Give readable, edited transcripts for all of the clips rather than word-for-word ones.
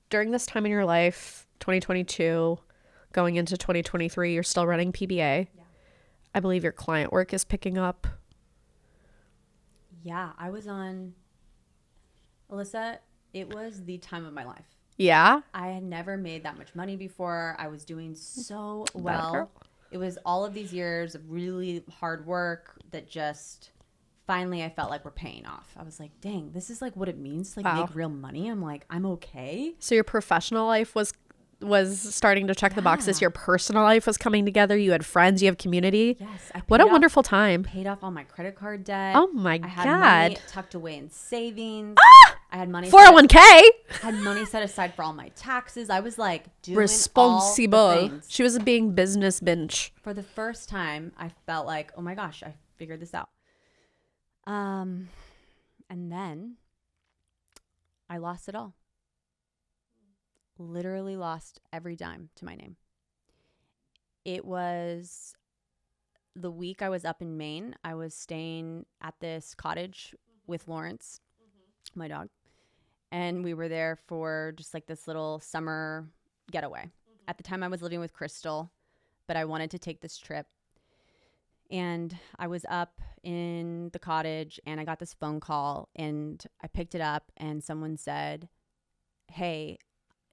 during this time in your life, 2022, going into 2023, you're still running PBA. Yeah. I believe your client work is picking up. Yeah, I was on, Alyssa, it was the time of my life. Yeah? I had never made that much money before. I was doing so That well. girl. It was all of these years of really hard work that just finally I felt like were paying off. I was like, dang, this is like what it means to like Wow. make real money. I'm like, I'm okay. So your professional life was starting to check the boxes. Yeah. Your personal life was coming together. You had friends. You have community. Yes. What a wonderful time. Paid off all my credit card debt. Oh my I had God. money tucked away in savings. I had money 401k. had money set aside for all my taxes. I was like doing Responsible. all the things. She was being business binge. For the first time, I felt like, oh my gosh, I figured this out. And then I lost it all. Literally lost every dime to my name. It was the week I was up in Maine. I was staying at this cottage with Lawrence, my dog. And we were there for just like this little summer getaway. At the time I was living with Crystal, but I wanted to take this trip. And I was up in the cottage and I got this phone call and I picked it up and someone said, hey,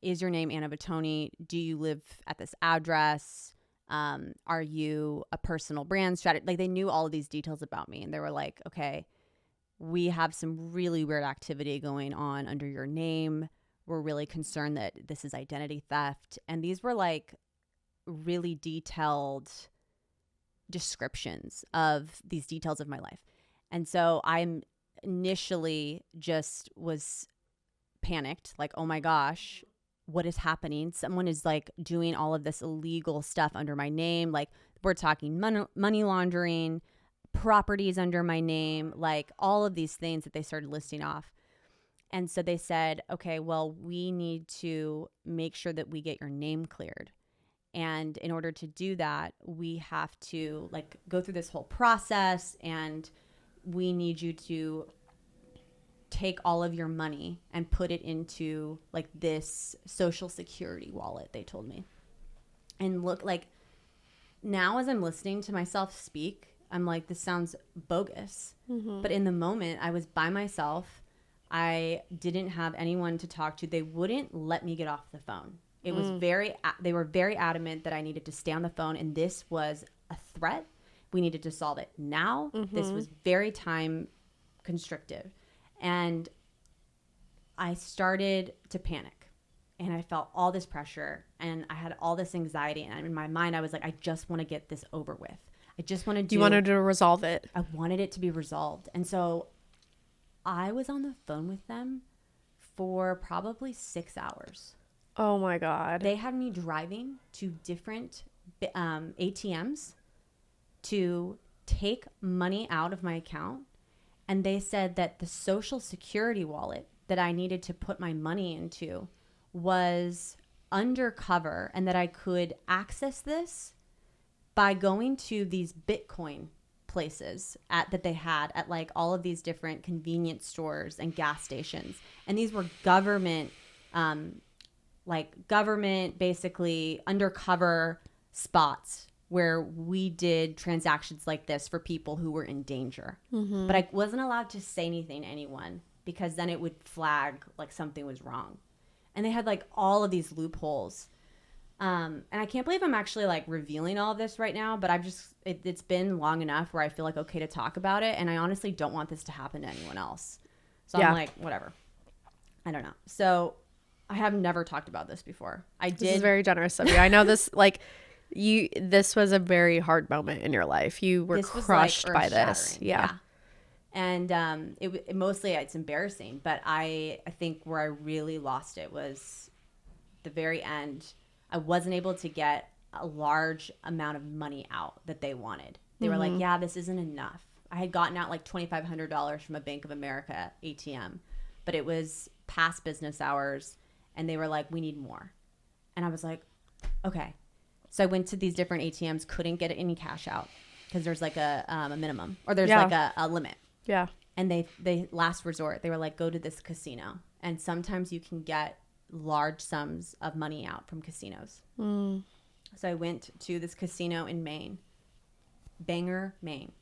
is your name Anna Vatuone? Do you live at this address? Are you a personal brand strategist? Like they knew all of these details about me and they were like, okay, we have some really weird activity going on under your name. We're really concerned that this is identity theft. And these were like really detailed descriptions of these details of my life. And so I'm initially just was panicked, like, oh my gosh, what is happening? Someone is like doing all of this illegal stuff under my name. Like we're talking money laundering, properties under my name, like all of these things that they started listing off. And so they said, okay, well, we need to make sure that we get your name cleared. And in order to do that, we have to like go through this whole process and we need you to take all of your money and put it into like this social security wallet, they told me. And look, like now as I'm listening to myself speak, I'm like, this sounds bogus. Mm-hmm. But in the moment, I was by myself. I didn't have anyone to talk to. They wouldn't let me get off the phone. It was they were very adamant that I needed to stay on the phone. And this was a threat. We needed to solve it now. Mm-hmm. This was very time constrictive. And I started to panic and I felt all this pressure and I had all this anxiety. And in my mind, I was like, I just want to get this over with. I just want to do. You wanted to resolve it. I wanted it to be resolved. And so I was on the phone with them for probably 6 hours. Oh my God. They had me driving to different ATMs to take money out of my account. And they said that the social security wallet that I needed to put my money into was undercover and that I could access this by going to these Bitcoin places that they had at like all of these different convenience stores and gas stations. And these were government basically undercover spots where we did transactions like this for people who were in danger. Mm-hmm. But I wasn't allowed to say anything to anyone because then it would flag like something was wrong. And they had like all of these loopholes. And I can't believe I'm actually like revealing all of this right now, but it's been long enough where I feel like okay to talk about it. And I honestly don't want this to happen to anyone else. So yeah. I'm like, whatever. I don't know. So I have never talked about this before. This is very generous of you. I know this, like, this was a very hard moment in your life. You were crushed by this. Yeah. And mostly it's embarrassing, but I think where I really lost it was the very end. I wasn't able to get a large amount of money out that they wanted. They were like, yeah, this isn't enough. I had gotten out like $2,500 from a Bank of America ATM, but it was past business hours. And they were like, we need more. And I was like, okay. So I went to these different ATMs, couldn't get any cash out because there's like a minimum or there's like a limit. Yeah. And they last resort, they were like, go to this casino. And sometimes you can get large sums of money out from casinos. So I went to this casino in Maine, Bangor, Maine,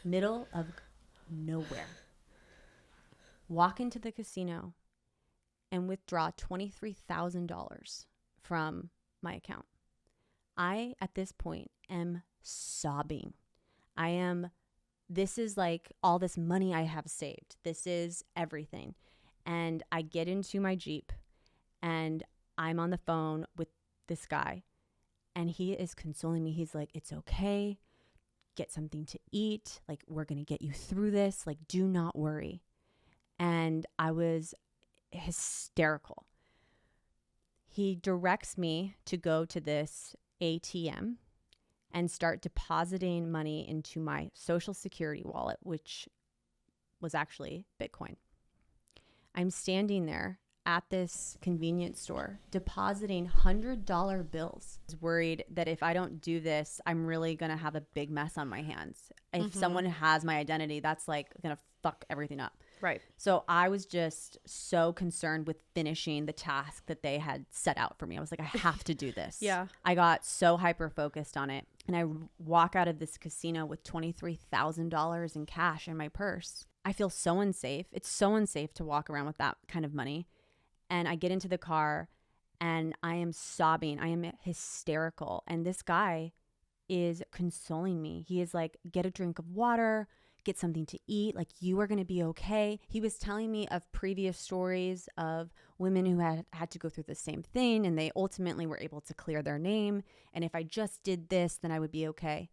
middle of nowhere. Walk into the casino and withdraw $23,000 from my account. I, at this point, am sobbing. This is like all this money I have saved. This is everything. And I get into my Jeep and I'm on the phone with this guy and he is consoling me. He's like, it's okay. Get something to eat. Like, we're going to get you through this. Like, do not worry. And I was hysterical. He directs me to go to this ATM and start depositing money into my Social Security wallet, which was actually Bitcoin. I'm standing there at this convenience store depositing $100 bills. I was worried that if I don't do this, I'm really going to have a big mess on my hands. If someone has my identity, that's like going to fuck everything up. Right. So I was just so concerned with finishing the task that they had set out for me. I was like, I have to do this. Yeah. I got so hyper focused on it. And I walk out of this casino with $23,000 in cash in my purse. I feel so unsafe. It's so unsafe to walk around with that kind of money. And I get into the car and I am sobbing. I am hysterical. And this guy is consoling me. He is like, get a drink of water, get something to eat. Like, you are going to be okay. He was telling me of previous stories of women who had to go through the same thing and they ultimately were able to clear their name. And if I just did this, then I would be okay.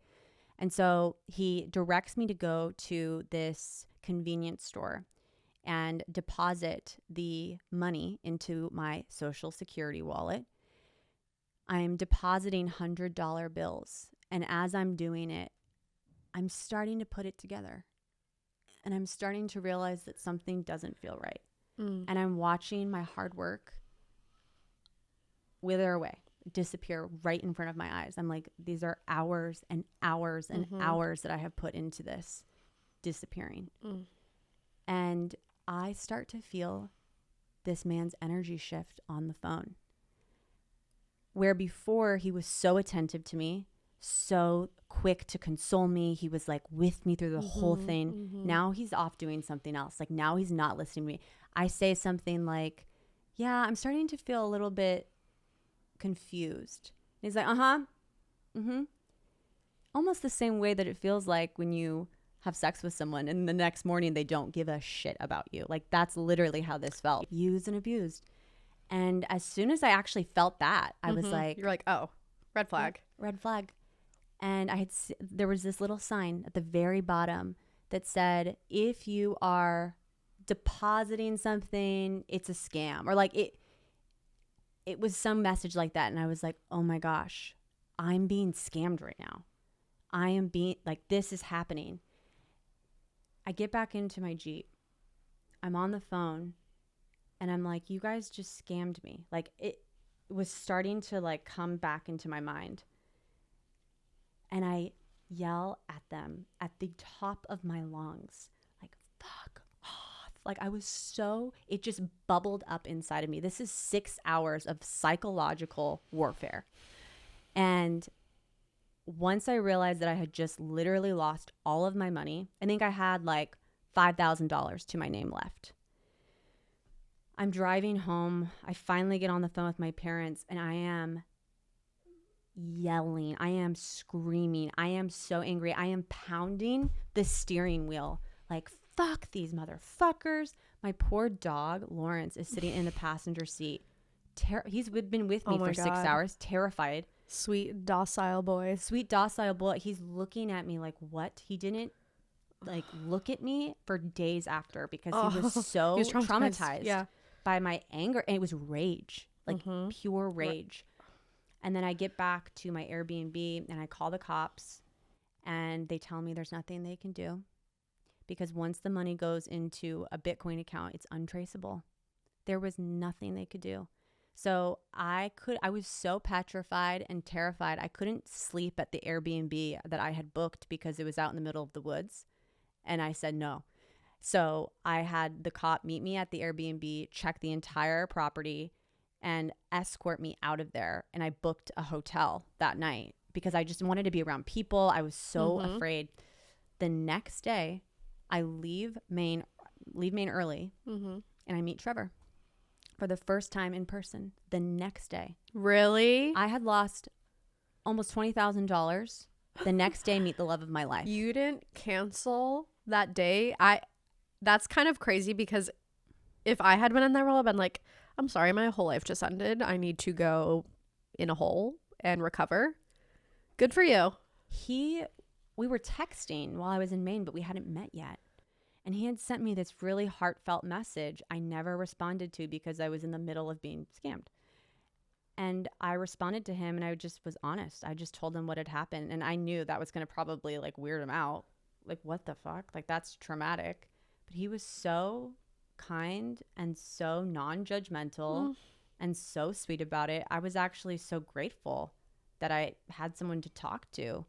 And so he directs me to go to this convenience store and deposit the money into my Social Security wallet. I'm depositing $100 bills. And as I'm doing it, I'm starting to put it together. And I'm starting to realize that something doesn't feel right. And I'm watching my hard work wither away, disappear right in front of my eyes. I'm like, these are hours and hours and hours that I have put into this disappearing. And I start to feel this man's energy shift on the phone. Where before he was so attentive to me, so quick to console me. He was like with me through the whole thing. Now he's off doing something else. Like, now he's not listening to me. I say something like, yeah, I'm starting to feel a little bit confused. And he's like, almost the same way that it feels like when you have sex with someone and the next morning they don't give a shit about you. Like, that's literally how this felt. Used and abused. And as soon as I actually felt that, I was like, you're like, oh, red flag. Red flag. And there was this little sign at the very bottom that said, if you are depositing something, it's a scam. Or like it was some message like that. And I was like, oh my gosh, I'm being scammed right now. I am being like, this is happening. I get back into my Jeep. I'm on the phone and I'm like, you guys just scammed me. Like, it was starting to like come back into my mind. And I yell at them at the top of my lungs, like, fuck off. Like, it just bubbled up inside of me. This is 6 hours of psychological warfare. And once I realized that I had just literally lost all of my money, I think I had like $5,000 to my name left. I'm driving home. I finally get on the phone with my parents and I am yelling. I am screaming. I am so angry. I am pounding the steering wheel like, fuck these motherfuckers. My poor dog, Lawrence, is sitting in the passenger seat. He's been with me for 6 hours, terrified. Sweet, docile boy. Sweet, docile boy. He's looking at me like, what? He didn't like look at me for days after because he was so he was traumatized by my anger. And it was rage, like pure rage. And then I get back to my Airbnb and I call the cops and they tell me there's nothing they can do because once the money goes into a Bitcoin account, it's untraceable. There was nothing they could do. So I was so petrified and terrified. I couldn't sleep at the Airbnb that I had booked because it was out in the middle of the woods. And I said no. So I had the cop meet me at the Airbnb, check the entire property. and escort me out of there. And I booked a hotel that night because I just wanted to be around people. I was so afraid. The next day, I leave Maine early, and I meet Trevor for the first time in person the next day. Really? I had lost almost $20,000. The next day, meet the love of my life. You didn't cancel that day? That's kind of crazy because if I had been in that role, I'd been like, I'm sorry, my whole life just ended. I need to go in a hole and recover. Good for you. We were texting while I was in Maine, but we hadn't met yet. And he had sent me this really heartfelt message I never responded to because I was in the middle of being scammed. And I responded to him and I just was honest. I just told him what had happened. And I knew that was going to probably like weird him out. Like, what the fuck? Like, that's traumatic. But he was so kind and so non-judgmental and so sweet about it. I was actually so grateful that I had someone to talk to.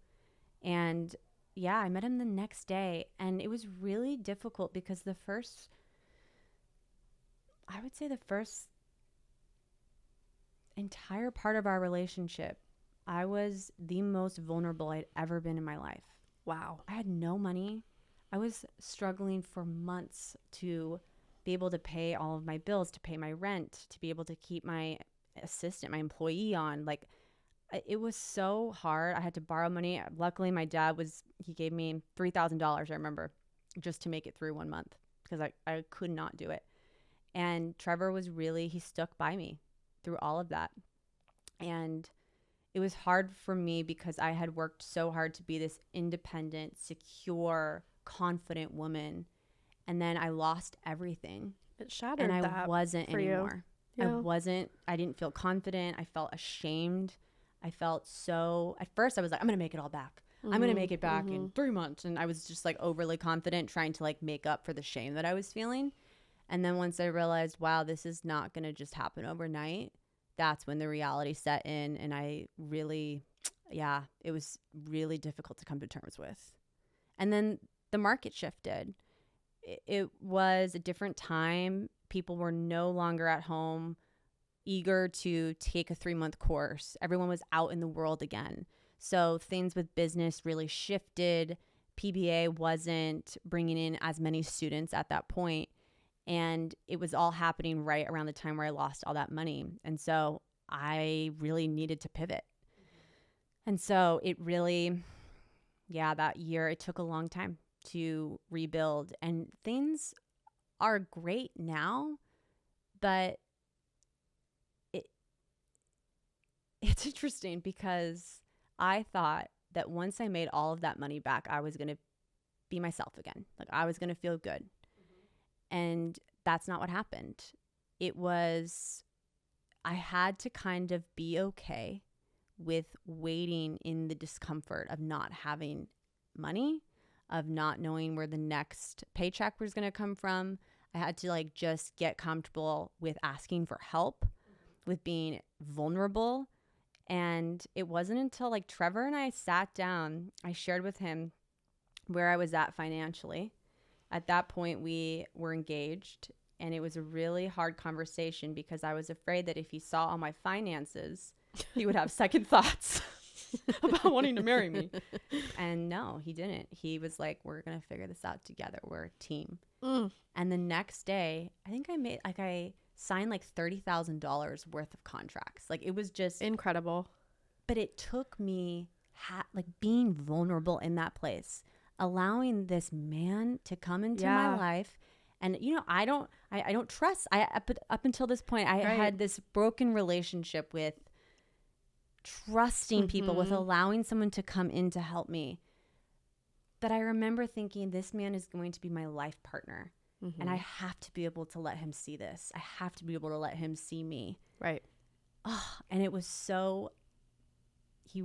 And yeah, I met him the next day, and it was really difficult because the first entire part of our relationship, I was the most vulnerable I'd ever been in my life. Wow. I had no money. I was struggling for months to be able to pay all of my bills, to pay my rent, to be able to keep my assistant, my employee on. Like, it was so hard. I had to borrow money. Luckily, my dad he gave me $3,000, I remember, just to make it through 1 month because I could not do it. And Trevor he stuck by me through all of that. And it was hard for me because I had worked so hard to be this independent, secure, confident woman. And then I lost everything. It shattered and that I wasn't anymore. Yeah. I didn't feel confident. I felt ashamed. I felt so, at first I was like, I'm going to make it all back. I'm going to make it back in 3 months. And I was just like overly confident, trying to like make up for the shame that I was feeling. And then once I realized, wow, this is not going to just happen overnight, that's when the reality set in. And I really, it was really difficult to come to terms with. And then the market shifted. It was a different time. People were no longer at home, eager to take a 3-month course. Everyone was out in the world again. So things with business really shifted. PBA wasn't bringing in as many students at that point. And it was all happening right around the time where I lost all that money. And so I really needed to pivot. And so it really, that year, it took a long time to rebuild. And things are great now, but it's interesting because I thought that once I made all of that money back, I was going to be myself again. Like, I was going to feel good. And that's not what happened. I had to kind of be okay with waiting in the discomfort of not having money, of not knowing where the next paycheck was going to come from. I had to like just get comfortable with asking for help, with being vulnerable. And it wasn't until like Trevor and I sat down, I shared with him where I was at financially. At that point, we were engaged, and it was a really hard conversation because I was afraid that if he saw all my finances, he would have second thoughts about wanting to marry me. And no, he didn't. He was like, we're going to figure this out together. We're a team. And the next day, I think I signed like $30,000 worth of contracts. Like, it was just incredible. But it took me being vulnerable in that place, allowing this man to come into my life. And I don't trust. Up until this point, I had this broken relationship with trusting people, with allowing someone to come in to help me, that I remember thinking, this man is going to be my life partner. And I have to be able to let him see this. I have to be able to let him see me. Right. Oh, and it was so, he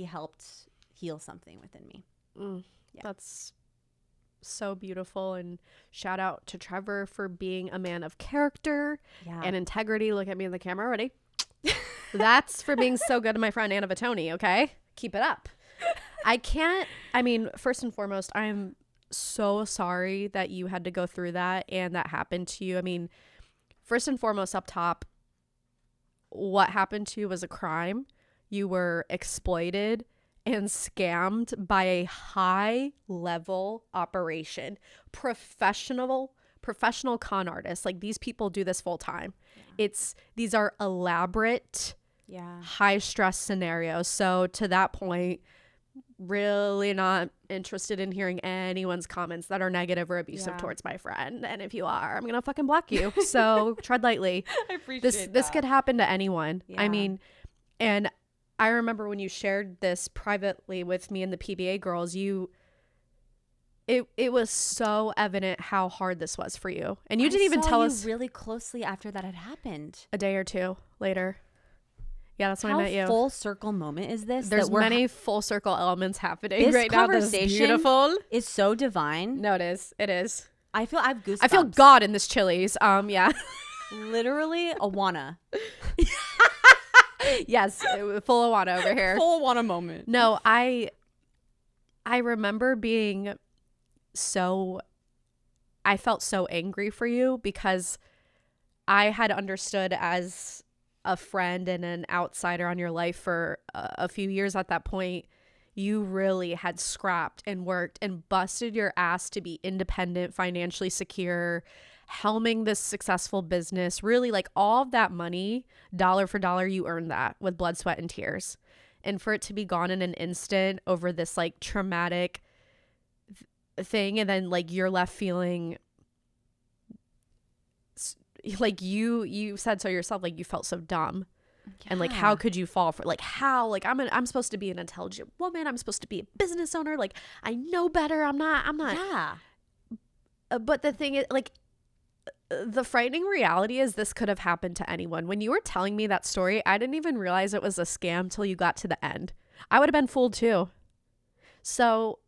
helped heal something within me. That's so beautiful. And shout out to Trevor for being a man of character and integrity. Look at me in the camera already. That's for being so good to my friend Anna Vatuone. Okay. Keep it up. First and foremost, I'm so sorry that you had to go through that and that happened to you. I mean, first and foremost up top, what happened to you was a crime. You were exploited and scammed by a high level operation. Professional con artists. Like, these people do this full time. Yeah. These are elaborate, high stress scenarios. So to that point, really not interested in hearing anyone's comments that are negative or abusive towards my friend. And if you are, I'm gonna fucking block you. So tread lightly. I appreciate this could happen to anyone. I mean, and I remember when you shared this privately with me and the PBA girls, it was so evident how hard this was for you. And you didn't even tell us really closely after that had happened. A day or two later. Yeah, that's when I met you. How full circle moment is this? There's many full circle elements happening right now. This beautiful is so divine. No, it is. It is. I feel I have goosebumps. I feel God in this Chili's. Yeah. Literally Awana. Yes, full Awana over here. Full Awana moment. No, I remember being I felt so angry for you because I had understood as a friend and an outsider on your life for a few years at that point, you really had scrapped and worked and busted your ass to be independent, financially secure, helming this successful business. Really, like, all of that money, dollar for dollar, you earned that with blood, sweat, and tears. And for it to be gone in an instant over this like traumatic thing, and then like you're left feeling like you said so yourself, like you felt so dumb. And like, how could you fall for, like, how, like, I'm supposed to be an intelligent woman, I'm supposed to be a business owner, like, I know better, I'm not but the thing is, like, the frightening reality is this could have happened to anyone. When you were telling me that story, I didn't even realize it was a scam till you got to the end. I would have been fooled too. So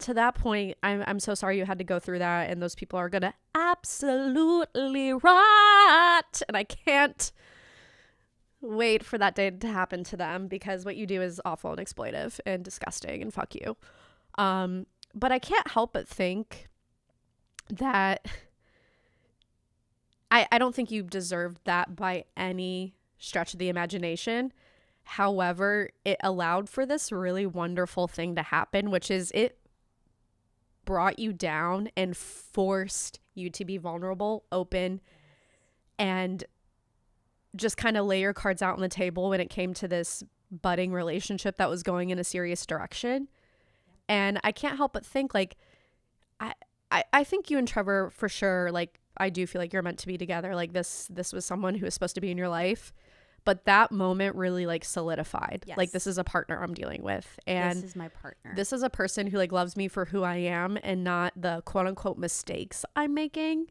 to that point, I'm so sorry you had to go through that, and those people are gonna absolutely rot, and I can't wait for that day to happen to them, because what you do is awful and exploitive and disgusting, and fuck you. But I can't help but think that I don't think you deserved that by any stretch of the imagination. However, it allowed for this really wonderful thing to happen, which is it brought you down and forced you to be vulnerable, open, and just kind of lay your cards out on the table when it came to this budding relationship that was going in a serious direction. And I can't help but think, like, I think you and Trevor, for sure, like, I do feel like you're meant to be together. Like, this was someone who was supposed to be in your life. But that moment really, like, solidified. Yes. Like, this is a partner I'm dealing with. And this is my partner. This is a person who, like, loves me for who I am and not the quote-unquote mistakes I'm making.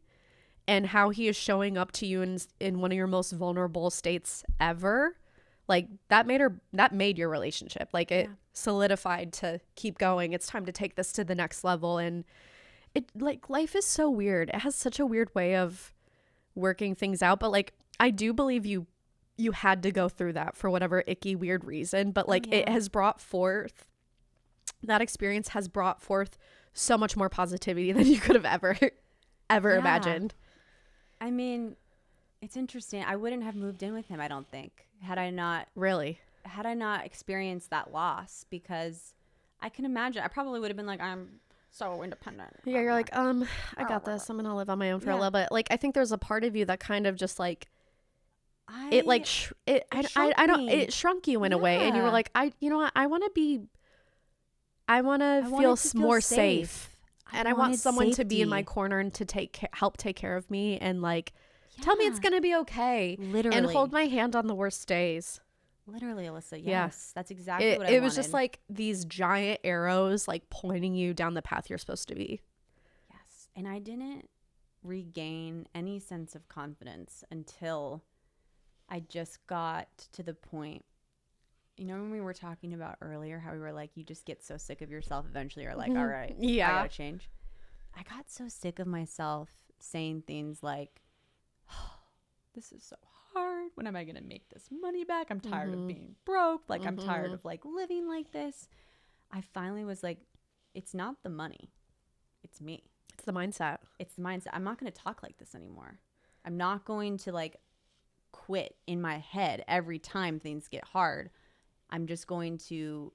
And how he is showing up to you in one of your most vulnerable states ever. Like, that made your relationship. Like, it solidified to keep going. It's time to take this to the next level. And it, like, life is so weird. It has such a weird way of working things out. But, like, I do believe you had to go through that for whatever icky, weird reason. But, like, it has brought forth, that experience has brought forth so much more positivity than you could have ever imagined. I mean, it's interesting. I wouldn't have moved in with him, I don't think, had I not experienced that loss, because I can imagine I probably would have been like, I'm so independent. Yeah, you're like, I got this. I'm gonna live on my own for a little bit. Like, I think there's a part of you that kind of just like it shrunk you in a way, and you were like, you know what, I want to feel more safe. And I want someone to be in my corner and to help take care of me, and like tell me it's gonna be okay. Literally. And hold my hand on the worst days. Literally, Alyssa. Yes. That's exactly what I wanted. It was just like these giant arrows, like, pointing you down the path you're supposed to be. Yes. And I didn't regain any sense of confidence until I just got to the point. You know, when we were talking about earlier how we were like, you just get so sick of yourself eventually, you're like, all right, I gotta change. I got so sick of myself saying things like, oh, this is so hard. When am I gonna make this money back? I'm tired of being broke. Like, I'm tired of like living like this. I finally was like, it's not the money, it's me. It's the mindset. I'm not gonna talk like this anymore. I'm not going to like quit in my head every time things get hard. I'm just going to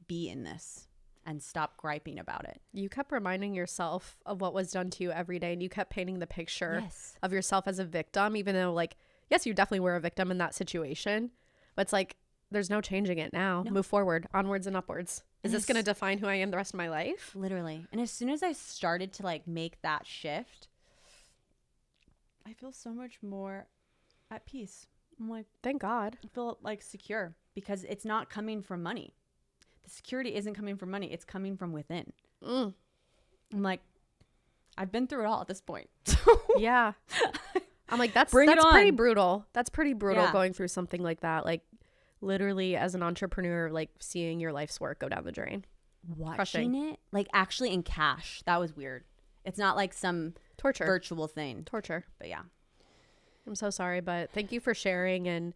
be in this and stop griping about it. You kept reminding yourself of what was done to you every day, and you kept painting the picture of yourself as a victim, even though, like, yes, you definitely were a victim in that situation, but it's like, there's no changing it now. No. Move forward, onwards and upwards. Is this going to define who I am the rest of my life? Literally. And as soon as I started to like make that shift, I feel so much more at peace. I'm like, thank God. I feel like secure because it's not coming from money. The security isn't coming from money. It's coming from within. I'm like, I've been through it all at this point. Yeah. I'm like, that's pretty brutal. That's pretty brutal going through something like that. Like, literally as an entrepreneur, like seeing your life's work go down the drain. Watching it, like actually in cash. That was weird. It's not like some torture virtual thing. Torture. But yeah. I'm so sorry, but thank you for sharing. And,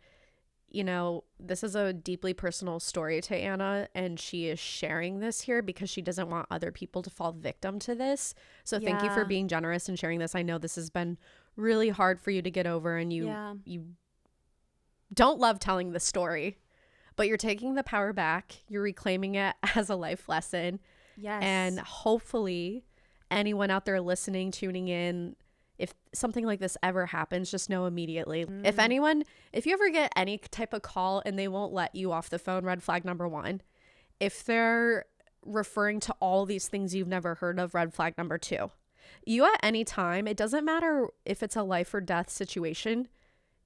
you know, this is a deeply personal story to Anna, and she is sharing this here because she doesn't want other people to fall victim to this. So thank you for being generous and sharing this. I know this has been really hard for you to get over, and you don't love telling the story, but you're taking the power back. You're reclaiming it as a life lesson. Yes. And hopefully anyone out there listening, tuning in, if something like this ever happens, just know immediately. If you ever get any type of call and they won't let you off the phone, red flag number 1. If they're referring to all these things you've never heard of, red flag number 2. You at any time, it doesn't matter if it's a life or death situation,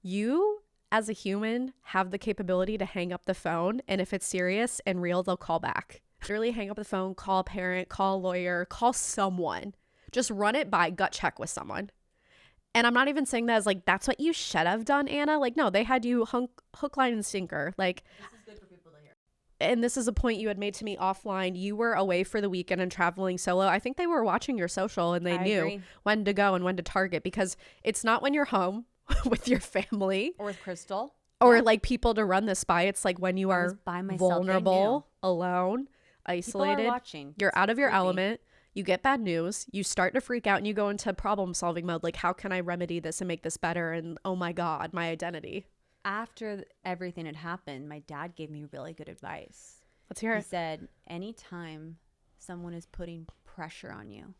you as a human have the capability to hang up the phone, and if it's serious and real, they'll call back. Literally hang up the phone, call a parent, call a lawyer, call someone. Just run it by, gut check with someone. And I'm not even saying that as like, that's what you should have done, Anna. Like, no, they had you hook, line, and sinker. Like, this is good for people to hear. And this is a point you had made to me offline. You were away for the weekend and traveling solo. I think they were watching your social, and they knew when to go and when to target, because it's not when you're home with your family or with Crystal or like people to run this by. It's like when you are by myself, vulnerable, alone, isolated, you're out of your element. You get bad news, you start to freak out, and you go into problem solving mode. Like, how can I remedy this and make this better? And oh my God, my identity. After everything had happened, my dad gave me really good advice. Let's hear it. He said, anytime someone is putting pressure on you,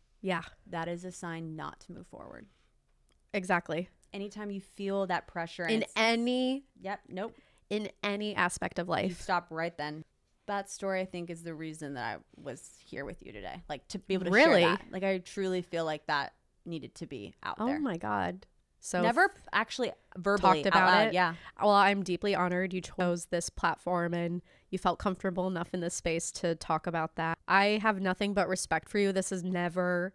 that is a sign not to move forward. Exactly. Anytime you feel that pressure in any aspect of life, you stop right then. That story, I think, is the reason that I was here with you today. Like, to be able to share that. Like, I truly feel like that needed to be out there. Oh my God. So never actually verbally talked about loud, it. Yeah. Well, I'm deeply honored you chose this platform and you felt comfortable enough in this space to talk about that. I have nothing but respect for you. This has never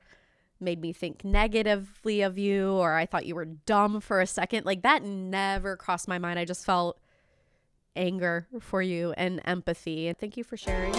made me think negatively of you, or I thought you were dumb for a second. Like, that never crossed my mind. I just felt anger for you and empathy. And thank you for sharing.